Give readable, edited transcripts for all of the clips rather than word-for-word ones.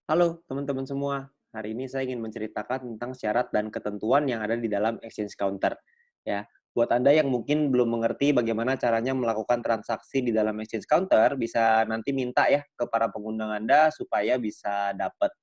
Halo teman-teman semua, hari ini saya ingin menceritakan tentang syarat dan ketentuan yang ada di dalam exchange counter. Ya, buat Anda yang mungkin belum mengerti bagaimana caranya melakukan transaksi di dalam exchange counter, bisa nanti minta ya ke para pengguna Anda supaya bisa dapat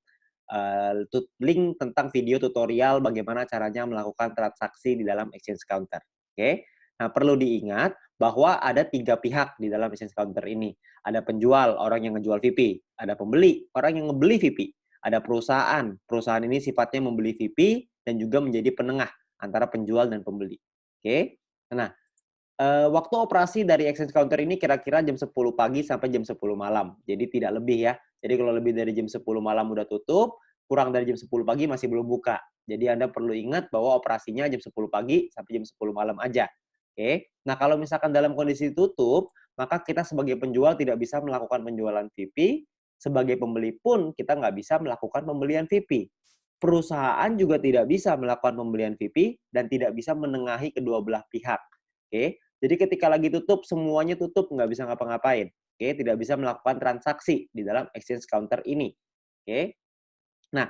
link tentang video tutorial bagaimana caranya melakukan transaksi di dalam exchange counter. Oke, nah perlu diingat bahwa ada tiga pihak di dalam exchange counter ini. Ada penjual, orang yang ngejual VP. Ada pembeli, orang yang ngebeli VP. Ada perusahaan, perusahaan ini sifatnya membeli VP dan juga menjadi penengah antara penjual dan pembeli. Oke, nah waktu operasi dari exchange counter ini kira-kira jam 10 pagi sampai jam 10 malam. Jadi tidak lebih ya. Jadi kalau lebih dari jam 10 malam udah tutup, kurang dari jam 10 pagi masih belum buka. Jadi Anda perlu ingat bahwa operasinya jam 10 pagi sampai jam 10 malam aja. Oke. Nah, kalau misalkan dalam kondisi tutup, maka kita sebagai penjual tidak bisa melakukan penjualan VP, sebagai pembeli pun kita nggak bisa melakukan pembelian VP. Perusahaan juga tidak bisa melakukan pembelian VP dan tidak bisa menengahi kedua belah pihak. Oke. Jadi ketika lagi tutup, semuanya tutup, nggak bisa ngapa-ngapain. Oke, tidak bisa melakukan transaksi di dalam exchange counter ini. Oke. Nah,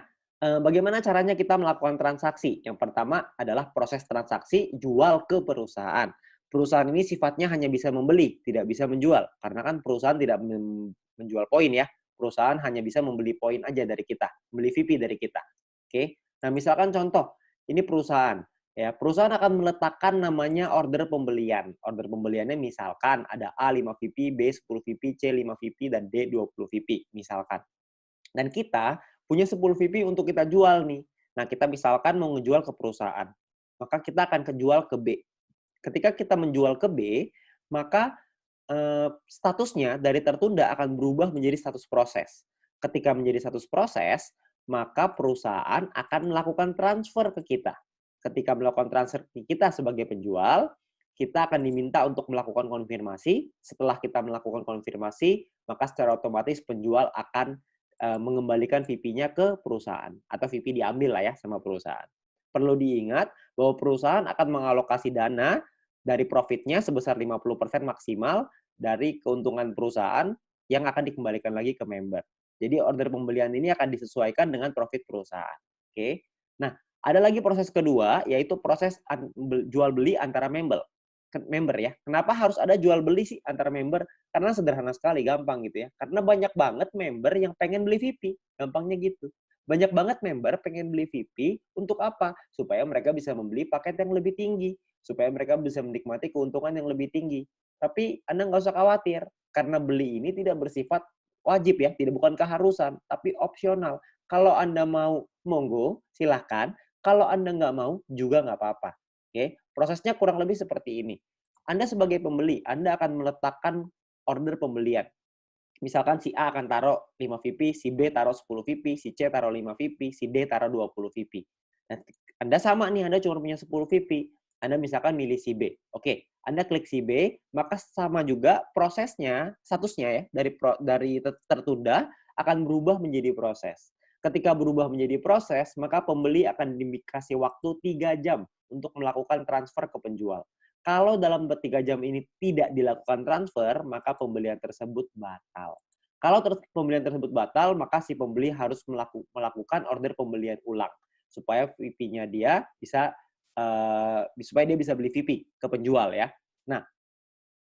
bagaimana caranya kita melakukan transaksi? Yang pertama adalah proses transaksi jual ke perusahaan. Perusahaan ini sifatnya hanya bisa membeli, tidak bisa menjual. Karena kan perusahaan tidak menjual poin ya. Perusahaan hanya bisa membeli poin aja dari kita, membeli VP dari kita. Oke. Nah, misalkan contoh, ini perusahaan. Ya, perusahaan akan meletakkan namanya order pembelian. Order pembeliannya misalkan ada A 5 VP, B 10 VP, C 5 VP, dan D 20 VP, misalkan. Dan kita punya 10 VP untuk kita jual nih. Nah, kita misalkan mau ngejual ke perusahaan, maka kita akan kejual ke B. Ketika kita menjual ke B, maka statusnya dari tertunda akan berubah menjadi status proses. Ketika menjadi status proses, maka perusahaan akan melakukan transfer ke kita. Ketika melakukan transfer ke kita sebagai penjual, kita akan diminta untuk melakukan konfirmasi. Setelah kita melakukan konfirmasi, maka secara otomatis penjual akan mengembalikan VP-nya ke perusahaan atau VP diambil lah ya sama perusahaan. Perlu diingat bahwa perusahaan akan mengalokasi dana dari profitnya sebesar 50% maksimal dari keuntungan perusahaan yang akan dikembalikan lagi ke member. Jadi order pembelian ini akan disesuaikan dengan profit perusahaan. Oke. Nah, ada lagi proses kedua yaitu proses jual beli antara member ya. Kenapa harus ada jual beli sih antara member? Karena sederhana sekali, gampang gitu ya. Karena banyak banget member yang pengen beli VP, gampangnya gitu. Banyak banget member pengen beli VP untuk apa? Supaya mereka bisa membeli paket yang lebih tinggi, supaya mereka bisa menikmati keuntungan yang lebih tinggi. Tapi Anda nggak usah khawatir, karena beli ini tidak bersifat wajib ya, tidak bukan keharusan, tapi opsional. Kalau Anda mau, monggo, silahkan. Kalau Anda nggak mau, juga nggak apa-apa. Oke, prosesnya kurang lebih seperti ini. Anda sebagai pembeli, Anda akan meletakkan order pembelian. Misalkan si A akan taruh 5 VP, si B taruh 10 VP, si C taruh 5 VP, si D taruh 20 VP. Dan Anda sama nih, Anda cuma punya 10 VP. Anda misalkan milih si B. Oke, Anda klik si B, maka sama juga prosesnya, statusnya ya, dari tertunda akan berubah menjadi proses. Ketika berubah menjadi proses, maka pembeli akan dikasih waktu 3 jam untuk melakukan transfer ke penjual. Kalau dalam 3 jam ini tidak dilakukan transfer, maka pembelian tersebut batal. Kalau pembelian tersebut batal, maka si pembeli harus melakukan order pembelian ulang supaya VP-nya dia bisa supaya dia bisa beli VP ke penjual ya. Nah,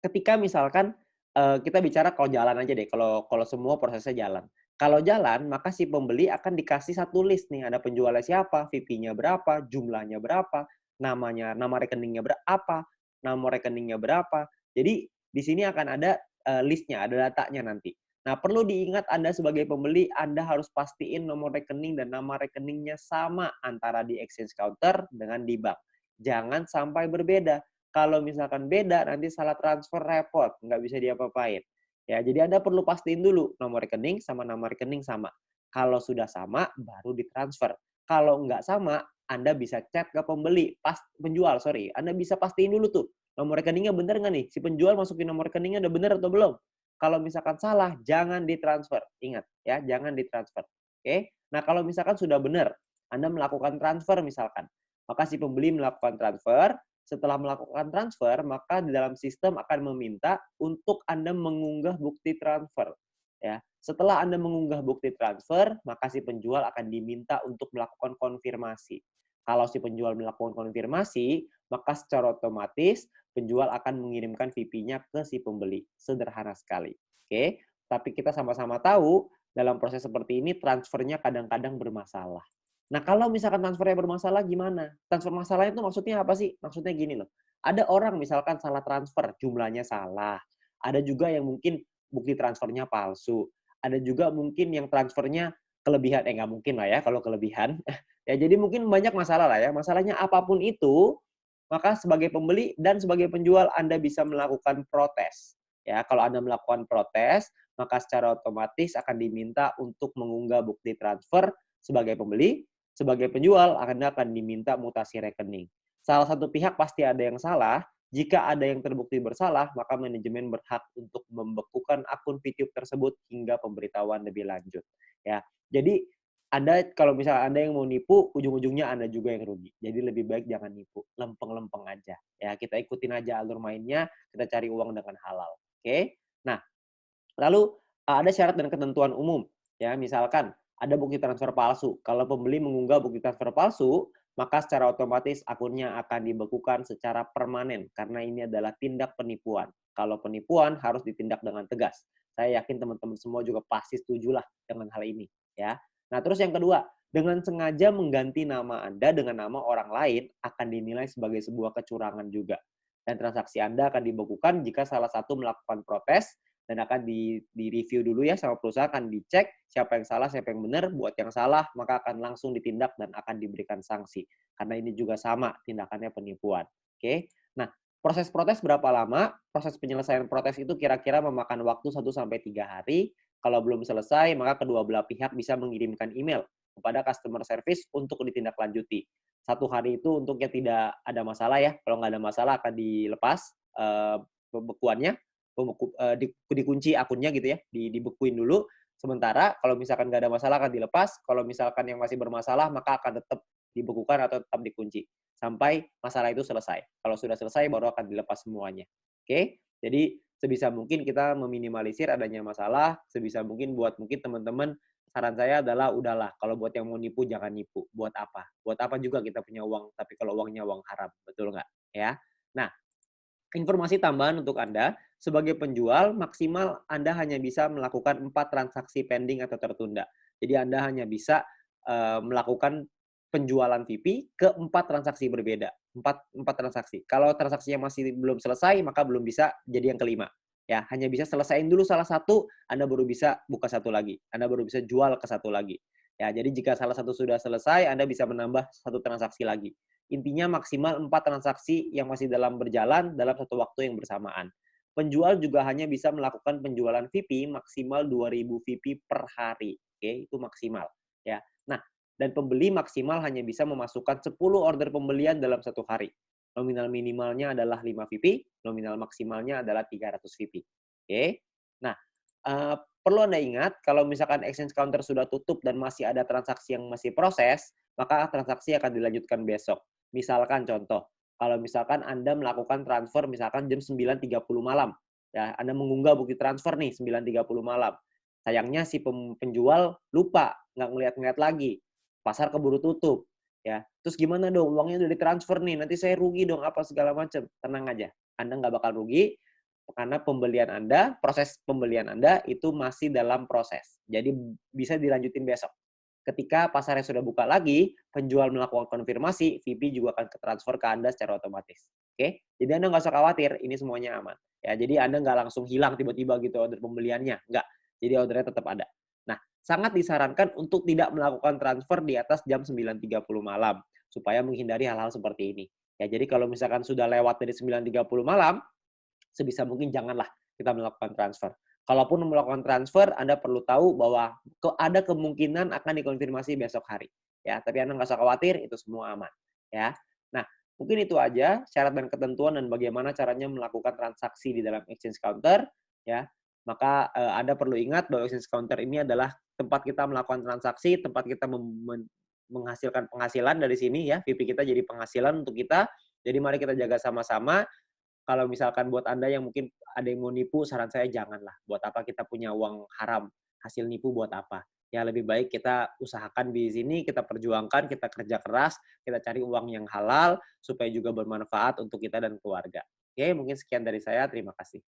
ketika misalkan kita bicara kalau jalan aja deh, kalau kalau semua prosesnya jalan. Kalau jalan, maka si pembeli akan dikasih satu list nih, ada penjualnya siapa, VP-nya berapa, jumlahnya berapa, nama rekeningnya berapa, nomor rekeningnya berapa. Jadi di sini akan ada list-nya, ada datanya nanti. Nah, perlu diingat Anda sebagai pembeli, Anda harus pastiin nomor rekening dan nama rekeningnya sama antara di exchange counter dengan di bank. Jangan sampai berbeda. Kalau misalkan beda, nanti salah transfer repot, nggak bisa diapa-apain. Ya, jadi Anda perlu pastiin dulu nomor rekening sama nama rekening sama. Kalau sudah sama, baru ditransfer. Kalau nggak sama, Anda bisa chat ke penjual, sorry. Anda bisa pastiin dulu tuh, nomor rekeningnya bener nggak nih? Si penjual masukin nomor rekeningnya udah bener atau belum? Kalau misalkan salah, jangan ditransfer. Ingat ya, jangan ditransfer. Oke? Nah, kalau misalkan sudah benar, Anda melakukan transfer misalkan, maka si pembeli melakukan transfer, setelah melakukan transfer, maka di dalam sistem akan meminta untuk Anda mengunggah bukti transfer. Ya, setelah Anda mengunggah bukti transfer, maka si penjual akan diminta untuk melakukan konfirmasi. Kalau si penjual melakukan konfirmasi, maka secara otomatis penjual akan mengirimkan VP-nya ke si pembeli. Sederhana sekali. Oke, tapi kita sama-sama tahu dalam proses seperti ini transfernya kadang-kadang bermasalah. Nah, kalau misalkan transfernya bermasalah gimana? Transfer masalahnya itu maksudnya apa sih? Maksudnya gini loh. Ada orang misalkan salah transfer, jumlahnya salah. Ada juga yang mungkin bukti transfernya palsu. Ada juga mungkin yang transfernya kelebihan, nggak mungkin lah ya kalau kelebihan. Ya jadi mungkin banyak masalah lah ya. Masalahnya apapun itu, maka sebagai pembeli dan sebagai penjual Anda bisa melakukan protes. Ya, kalau Anda melakukan protes, maka secara otomatis akan diminta untuk mengunggah bukti transfer sebagai pembeli, sebagai penjual Anda akan diminta mutasi rekening. Salah satu pihak pasti ada yang salah. Jika ada yang terbukti bersalah, maka manajemen berhak untuk membekukan akun VTube tersebut hingga pemberitahuan lebih lanjut. Ya, jadi Anda kalau misalnya Anda yang mau nipu, ujung-ujungnya Anda juga yang rugi. Jadi lebih baik jangan nipu, lempeng-lempeng aja. Ya, kita ikutin aja alur mainnya, kita cari uang dengan halal. Oke? Nah, lalu ada syarat dan ketentuan umum. Ya, misalkan ada bukti transfer palsu. Kalau pembeli mengunggah bukti transfer palsu, maka secara otomatis akunnya akan dibekukan secara permanen karena ini adalah tindak penipuan. Kalau penipuan harus ditindak dengan tegas. Saya yakin teman-teman semua juga pasti setuju lah dengan hal ini, ya. Nah, terus yang kedua, dengan sengaja mengganti nama Anda dengan nama orang lain akan dinilai sebagai sebuah kecurangan juga. Dan transaksi Anda akan dibekukan jika salah satu melakukan protes dan akan di-review dulu ya sama perusahaan, akan dicek siapa yang salah, siapa yang benar. Buat yang salah, maka akan langsung ditindak dan akan diberikan sanksi. Karena ini juga sama tindakannya penipuan. Oke. Nah, proses protes berapa lama? Proses penyelesaian protes itu kira-kira memakan waktu 1 sampai 3 hari. Kalau belum selesai, maka kedua belah pihak bisa mengirimkan email kepada customer service untuk ditindaklanjuti. 1 hari itu untuk yang tidak ada masalah ya. Kalau nggak ada masalah akan dilepas pembekuannya, dikunci akunnya gitu ya, dibekuin dulu. Sementara kalau misalkan nggak ada masalah akan dilepas, kalau misalkan yang masih bermasalah maka akan tetap dibekukan atau tetap dikunci sampai masalah itu selesai. Kalau sudah selesai baru akan dilepas semuanya. Oke? Jadi sebisa mungkin kita meminimalisir adanya masalah, sebisa mungkin buat mungkin teman-teman saran saya adalah udahlah kalau buat yang mau nipu jangan nipu. Buat apa? Buat apa juga kita punya uang tapi kalau uangnya uang haram, betul nggak? Ya. Nah, informasi tambahan untuk Anda, sebagai penjual maksimal Anda hanya bisa melakukan 4 transaksi pending atau tertunda. Jadi Anda hanya bisa melakukan penjualan VP ke 4 transaksi berbeda. 4 transaksi. Kalau transaksinya masih belum selesai, maka belum bisa jadi yang kelima. Ya, hanya bisa selesaiin dulu salah satu, Anda baru bisa buka satu lagi. Anda baru bisa jual ke satu lagi. Ya, jadi jika salah satu sudah selesai, Anda bisa menambah satu transaksi lagi. Intinya maksimal 4 transaksi yang masih dalam berjalan dalam satu waktu yang bersamaan. Penjual juga hanya bisa melakukan penjualan VP maksimal 2.000 VP per hari. Oke, itu maksimal. Ya. Nah, dan pembeli maksimal hanya bisa memasukkan 10 order pembelian dalam satu hari. Nominal minimalnya adalah 5 VP, nominal maksimalnya adalah 300 VP. Oke. Nah, perlu Anda ingat, kalau misalkan exchange counter sudah tutup dan masih ada transaksi yang masih proses, maka transaksi akan dilanjutkan besok. Misalkan contoh, kalau misalkan Anda melakukan transfer misalkan jam 9.30 malam, ya Anda mengunggah bukti transfer nih 9.30 malam. Sayangnya si penjual lupa, nggak ngeliat-ngeliat lagi. Pasar keburu tutup. Ya, terus gimana dong? Uangnya udah ditransfer nih, nanti saya rugi dong apa segala macam. Tenang aja, Anda nggak bakal rugi karena pembelian Anda, proses pembelian Anda itu masih dalam proses. Jadi bisa dilanjutin besok. Ketika pasarnya sudah buka lagi, penjual melakukan konfirmasi, VP juga akan transfer ke Anda secara otomatis. Oke? Jadi Anda nggak usah khawatir, ini semuanya aman. Ya, jadi Anda nggak langsung hilang tiba-tiba gitu order pembeliannya. Nggak. Jadi ordernya tetap ada. Nah, sangat disarankan untuk tidak melakukan transfer di atas jam 9.30 malam, supaya menghindari hal-hal seperti ini. Ya, jadi kalau misalkan sudah lewat dari 9.30 malam, sebisa mungkin janganlah kita melakukan transfer. Kalaupun melakukan transfer, Anda perlu tahu bahwa ada kemungkinan akan dikonfirmasi besok hari. Ya, tapi Anda nggak usah khawatir, itu semua aman. Ya, nah mungkin itu aja syarat dan ketentuan dan bagaimana caranya melakukan transaksi di dalam exchange counter. Ya, maka Anda perlu ingat bahwa exchange counter ini adalah tempat kita melakukan transaksi, tempat kita menghasilkan penghasilan dari sini ya, VP kita jadi penghasilan untuk kita. Jadi mari kita jaga sama-sama. kalau misalkan buat Anda yang mungkin ada yang mau nipu, saran saya janganlah. Buat apa kita punya uang haram, hasil nipu buat apa? Ya lebih baik kita usahakan di sini, kita perjuangkan, kita kerja keras, kita cari uang yang halal, supaya juga bermanfaat untuk kita dan keluarga. Oke, mungkin sekian dari saya, terima kasih.